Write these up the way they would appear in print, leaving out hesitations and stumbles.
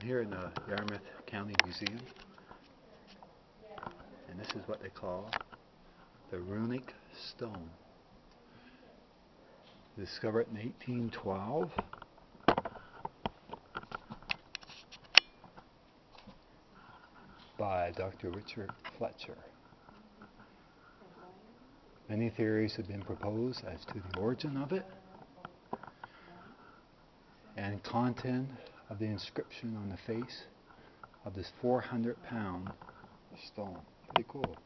here in the Yarmouth County Museum, and this is what they call the runic stone. Discovered in 1812 by Dr. Richard Fletcher. Many theories have been proposed as to the origin of it and content of the inscription on the face of this 400-pound stone. Pretty cool.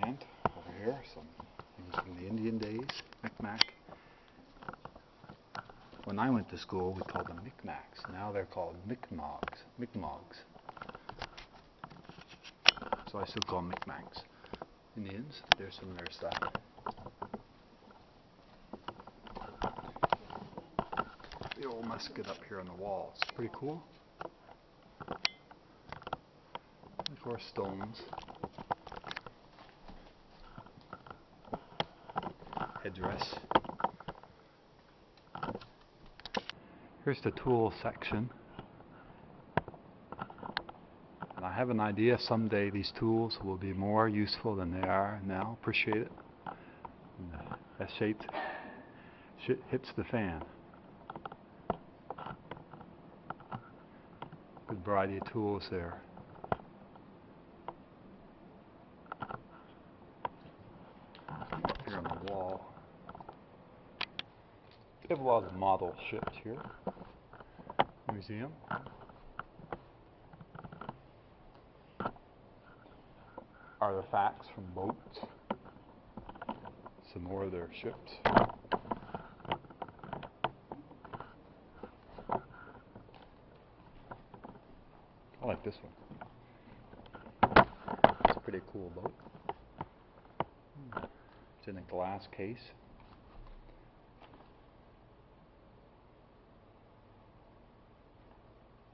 And over here, some things from the Indian days, Micmac. When I went to school, we called them Micmacs. Now they're called Mi'kmaq. So I still call them Micmacs. Indians, there's some of their stuff. The old musket up here on the wall. It's pretty cool. Of course, stones. Headdress. Here's the tool section. And I have an idea someday these tools will be more useful than they are now. Appreciate it. That shaped hits the fan. Good variety of tools there. Up here on the wall. We have a lot of model ships here. Museum. Artifacts from boats. Some more of their ships. I like this one. It's a pretty cool boat. It's in a glass case.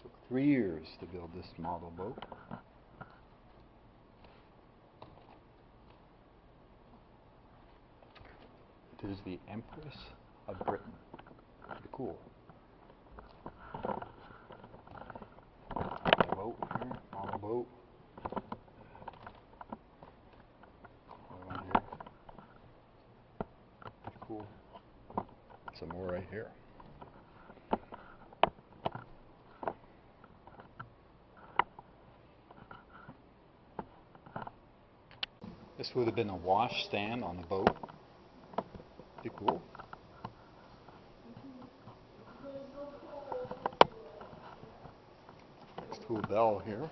Took 3 years to build this model boat. It is the Empress of Britain. Pretty cool. Boat here, model boat. One here. Pretty cool. Some more right here. This would have been a wash stand on the boat. Pretty cool. Next to a bell here.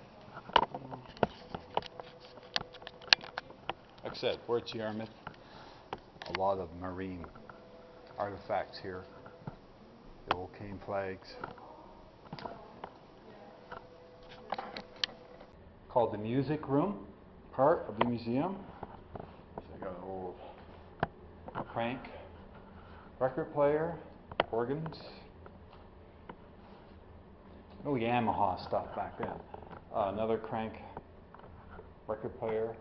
Like I said, we're at Yarmouth. A lot of marine artifacts here. The old cane flags. Called the music room part of the museum. So I got an old crank, record player, organs. No Yamaha stuff back then. Another crank, record player,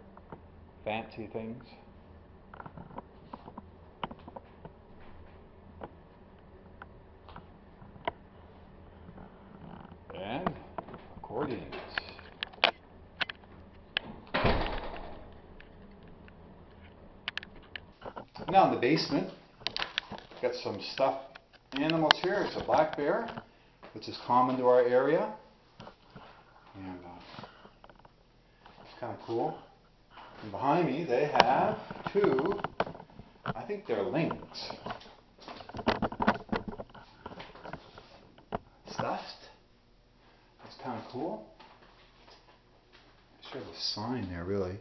fancy things. And accordions. Now in the basement, got some stuffed animals here. It's a black bear, which is common to our area. And it's kind of cool. And behind me they have two, I think they're lynx. Stuffed. That's kind of cool. There's a sign there really.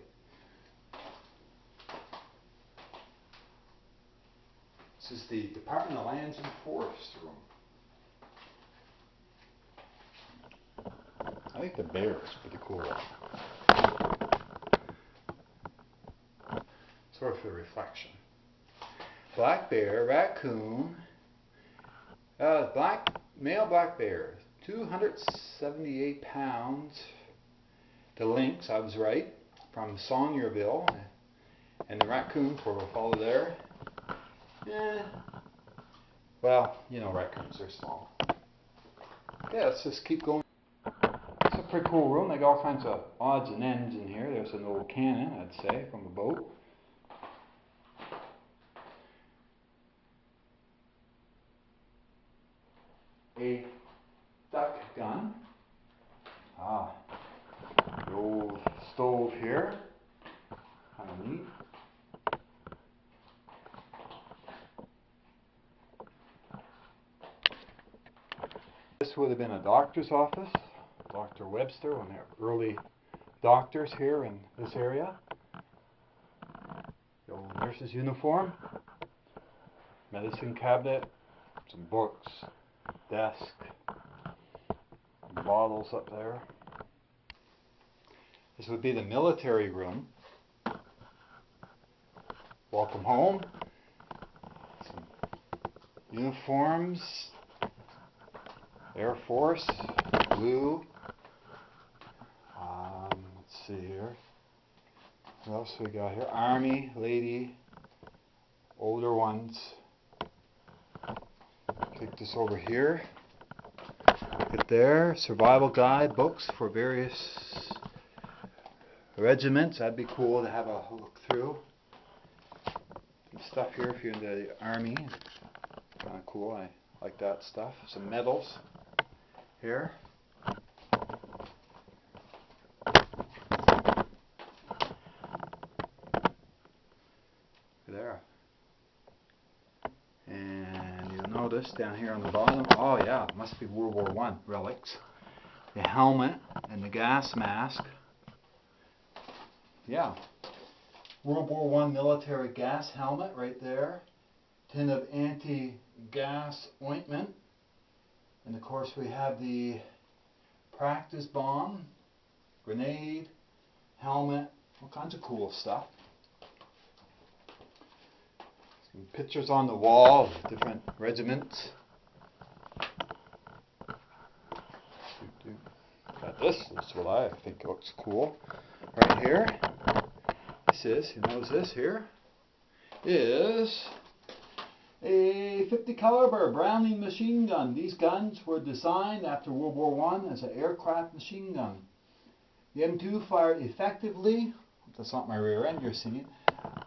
This is the Department of Lands and Forests room. I think the bear is pretty cool. Sort of a reflection. Black bear, raccoon, male black bear, 278 pounds. The lynx, I was right, from Sawyerville, and the raccoon, for we'll follow there. Well, you know, raccoons are small. Yeah, let's just keep going. It's a pretty cool room. They got all kinds of odds and ends in here. There's an old cannon, I'd say, from a boat. A duck gun. Ah, the old stove here. Kind of neat. This would have been a doctor's office. Dr. Webster, one of the early doctors here in this area. The old nurse's uniform. Medicine cabinet. Some books. Desk. Bottles up there. This would be the military room. Welcome home. Some uniforms. Air Force. Blue. Let's see here. What else we got here? Army, lady. Older ones. Take this over here. Look at there. Survival guide books for various regiments. That'd be cool to have a look through. Some stuff here if you're in the army. Kind of cool. I like that stuff. Some medals here. There. And you'll notice down here on the bottom, oh yeah, it must be World War I relics. The helmet and the gas mask. Yeah. World War I military gas helmet right there. Tin of anti-gas ointment. And of course we have the practice bomb, grenade, helmet, all kinds of cool stuff. Some pictures on the wall of different regiments. Got this is what I think looks cool. Right here. This is, who knows this here? Is a 50 caliber Browning machine gun. These guns were designed after World War I as an aircraft machine gun. The M2 fired effectively, that's not my rear end you're seeing,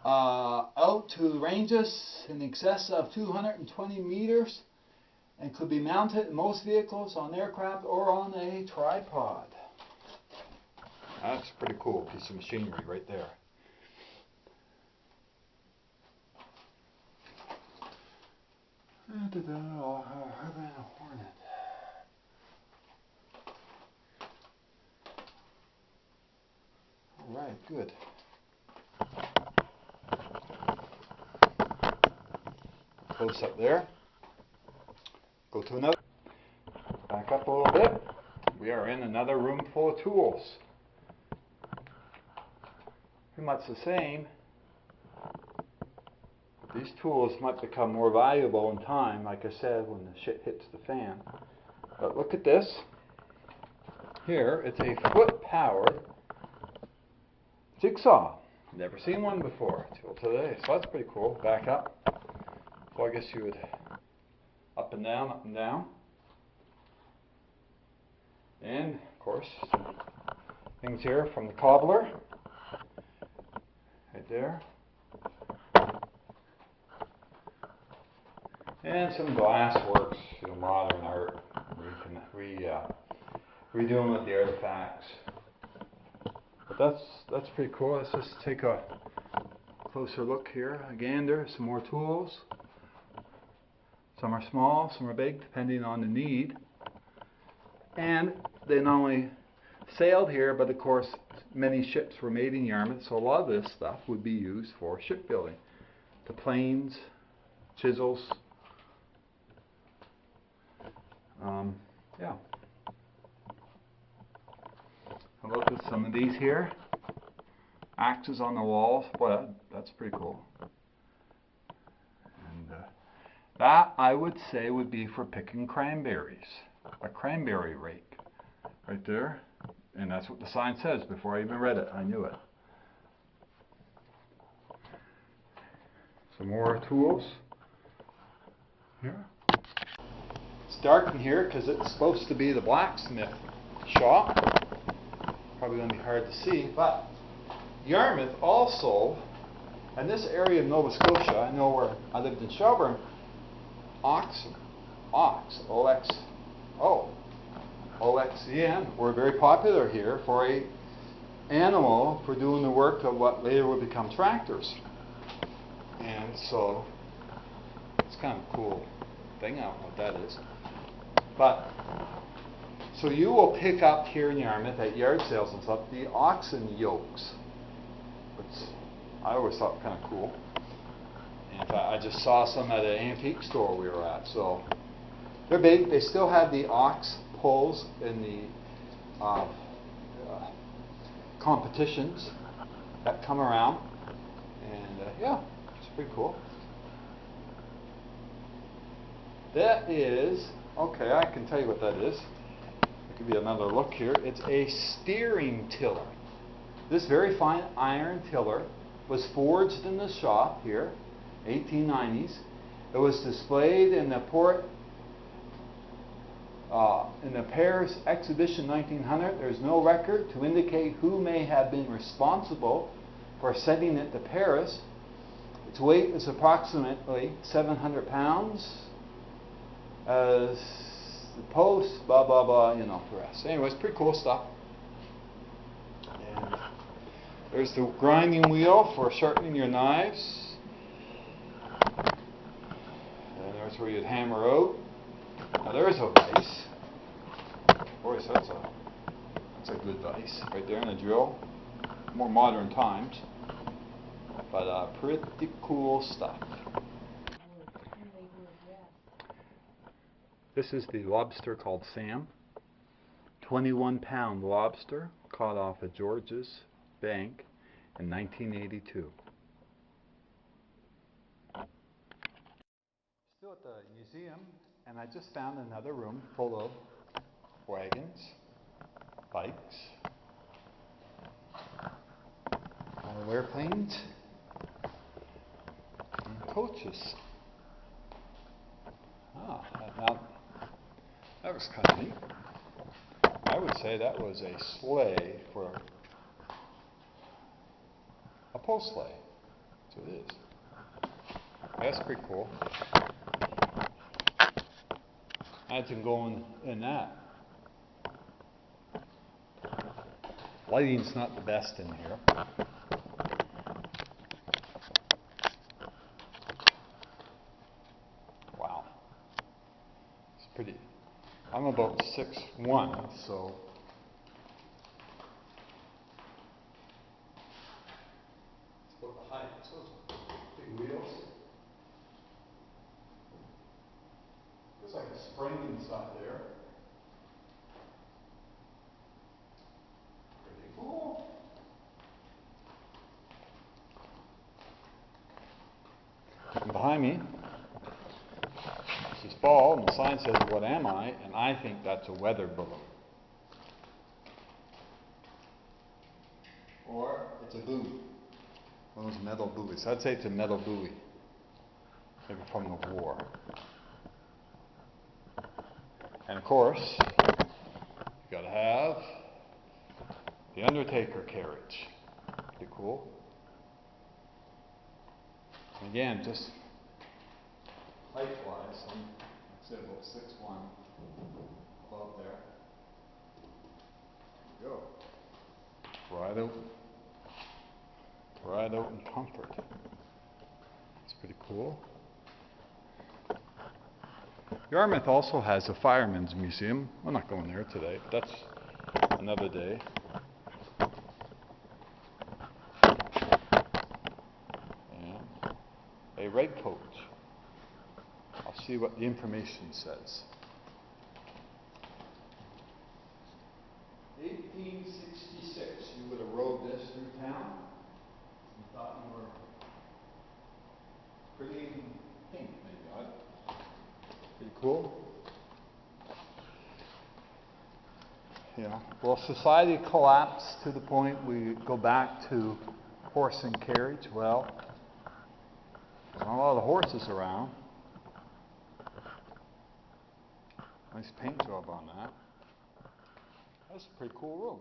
out to ranges in excess of 220 meters and could be mounted in most vehicles on aircraft or on a tripod. That's a pretty cool piece of machinery right there. Hornet. All right, good. Close up there. Go to another. Back up a little bit. We are in another room full of tools. Pretty much the same. These tools might become more valuable in time, like I said, when the shit hits the fan. But look at this. Here, it's a foot-powered jigsaw. Never seen one before till today, so that's pretty cool. Back up. So I guess you would up and down, up and down. And, of course, some things here from the cobbler. Right there. And some glass works, you know, modern art, redoing with the artifacts. But that's pretty cool. Let's just take a closer look here. Again, there's some more tools. Some are small, some are big, depending on the need. And they not only sailed here, but of course many ships were made in Yarmouth, so a lot of this stuff would be used for shipbuilding. The planes, chisels. Yeah. How about this, some of these here? Axes on the walls. Boy, that's pretty cool. And that, I would say, would be for picking cranberries. A cranberry rake. Right there. And that's what the sign says. Before I even read it, I knew it. Some more tools. Here. dark in here because it's supposed to be the blacksmith shop. Probably going to be hard to see, but Yarmouth also, and this area of Nova Scotia, I know where I lived in Shelburne, OXEN, were very popular here for a animal for doing the work of what later would become tractors. And so it's kind of a cool thing. I don't know what that is. But so you will pick up here in Yarmouth at yard sales and stuff the oxen yokes, which I always thought kind of cool. And in fact, I just saw some at an antique store we were at. So they're big. They still have the ox pulls in the competitions that come around, and yeah, it's pretty cool. That is, okay, I can tell you what that is. I'll give you another look here. It's a steering tiller. This very fine iron tiller was forged in the shop here, 1890s. It was displayed in the Paris exhibition 1900. There's no record to indicate who may have been responsible for sending it to Paris. Its weight is approximately 700 pounds. As the post, blah blah blah, you know, the rest. Anyways, pretty cool stuff. And there's the grinding wheel for sharpening your knives. And there's where you'd hammer out. Now there's a vise. Boy, that's a good vise right there in a drill. More modern times, but pretty cool stuff. This is the lobster called Sam. 21-pound lobster caught off at George's Bank in 1982. Still at the museum, and I just found another room full of wagons, bikes, airplanes, and coaches. Now, that was kind of neat. I would say that was a sleigh for a post sleigh. That's what it is. That's pretty cool. Imagine going in that. Lighting's not the best in here. Wow. It's pretty. I'm about 6'1", so it's about the height. So big wheels. There's like a spring and stuff there. Pretty cool. And behind me, this is fall, and the sign says, "What am I?" And I think that's a weather balloon. Or it's a buoy. One of those metal buoys. I'd say it's a metal buoy. Maybe from the war. And of course, you gotta have the Undertaker carriage. Pretty cool. And again, just height-wise, I'm say about 6'1", above there. Go. Right out in comfort. It's pretty cool. Yarmouth also has a fireman's museum. I'm not going there today, but that's another day. And a red coach. I'll see what the information says. 1866, you would have rode this through town. You thought you were pretty pink, maybe. Pretty cool. Yeah. Well, society collapsed to the point we go back to horse and carriage. Well, there's not a lot of horses around. Nice paint job on that. That's a pretty cool room.